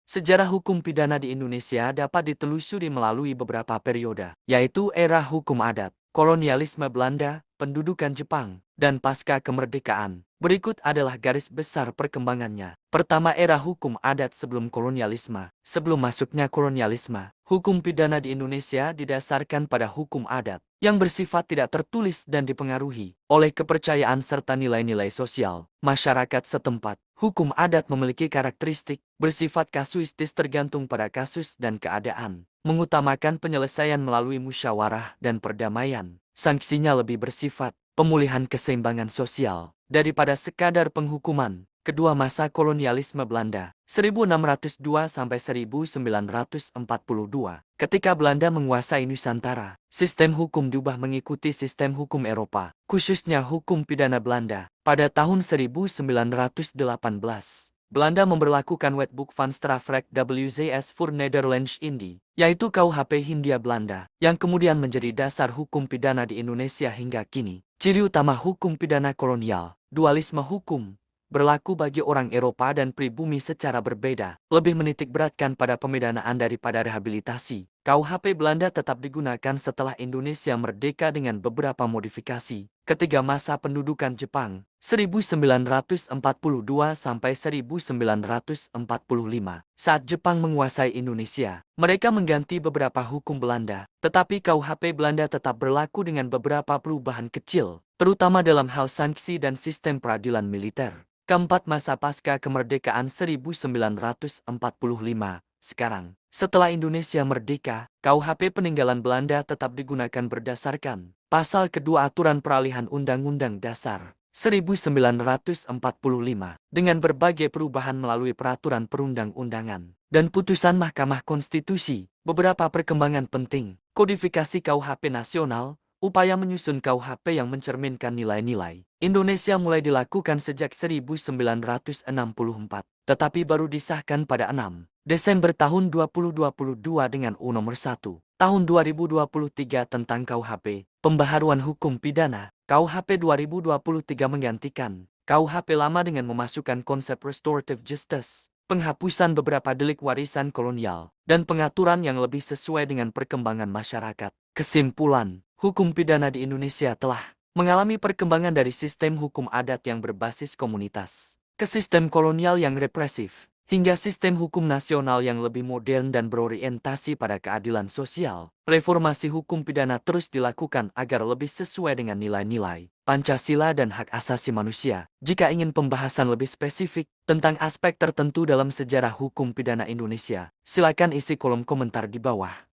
Sejarah hukum pidana di Indonesia dapat ditelusuri melalui beberapa periode, yaitu era hukum adat, kolonialisme Belanda, pendudukan Jepang, dan pasca kemerdekaan. Berikut adalah garis besar perkembangannya. Pertama, era hukum adat sebelum kolonialisme. Sebelum masuknya kolonialisme, hukum pidana di Indonesia didasarkan pada hukum adat yang bersifat tidak tertulis dan dipengaruhi oleh kepercayaan serta nilai-nilai sosial masyarakat setempat. Hukum adat memiliki karakteristik bersifat kasuistis tergantung pada kasus dan keadaan, mengutamakan penyelesaian melalui musyawarah dan perdamaian. Sanksinya lebih bersifat pemulihan keseimbangan sosial daripada sekadar penghukuman. Kedua, masa kolonialisme Belanda 1602 sampai 1942. Ketika Belanda menguasai Nusantara, sistem hukum diubah mengikuti sistem hukum Eropa, khususnya hukum pidana Belanda. Pada tahun 1918, Belanda memberlakukan Wetboek van Strafrecht WZS voor Nederlands-Indië, yaitu KUHP Hindia Belanda, yang kemudian menjadi dasar hukum pidana di Indonesia hingga kini. Ciri utama hukum pidana kolonial, dualisme hukum, berlaku bagi orang Eropa dan pribumi secara berbeda, lebih menitik beratkan pada pemidanaan daripada rehabilitasi. KUHP Belanda tetap digunakan setelah Indonesia merdeka dengan beberapa modifikasi. Ketiga, masa pendudukan Jepang 1942 sampai 1945. Saat Jepang menguasai Indonesia, mereka mengganti beberapa hukum Belanda, tetapi KUHP Belanda tetap berlaku dengan beberapa perubahan kecil, terutama dalam hal sanksi dan sistem peradilan militer. Keempat, masa pasca kemerdekaan 1945. Sekarang, setelah Indonesia merdeka, KUHP peninggalan Belanda tetap digunakan berdasarkan Pasal kedua Aturan Peralihan Undang-Undang Dasar 1945 dengan berbagai perubahan melalui peraturan perundang-undangan dan putusan Mahkamah Konstitusi. Beberapa perkembangan penting, kodifikasi KUHP nasional, upaya menyusun KUHP yang mencerminkan nilai-nilai Indonesia mulai dilakukan sejak 1964, tetapi baru disahkan pada 6 Desember tahun 2022 dengan UU Nomor 1 Tahun 2023 tentang KUHP. Pembaharuan hukum pidana, KUHP 2023 menggantikan KUHP lama dengan memasukkan konsep restorative justice, penghapusan beberapa delik warisan kolonial, dan pengaturan yang lebih sesuai dengan perkembangan masyarakat. Kesimpulan, hukum pidana di Indonesia telah mengalami perkembangan dari sistem hukum adat yang berbasis komunitas ke sistem kolonial yang represif, hingga sistem hukum nasional yang lebih modern dan berorientasi pada keadilan sosial. Reformasi hukum pidana terus dilakukan agar lebih sesuai dengan nilai-nilai Pancasila dan hak asasi manusia. Jika ingin pembahasan lebih spesifik tentang aspek tertentu dalam sejarah hukum pidana Indonesia, silakan isi kolom komentar di bawah.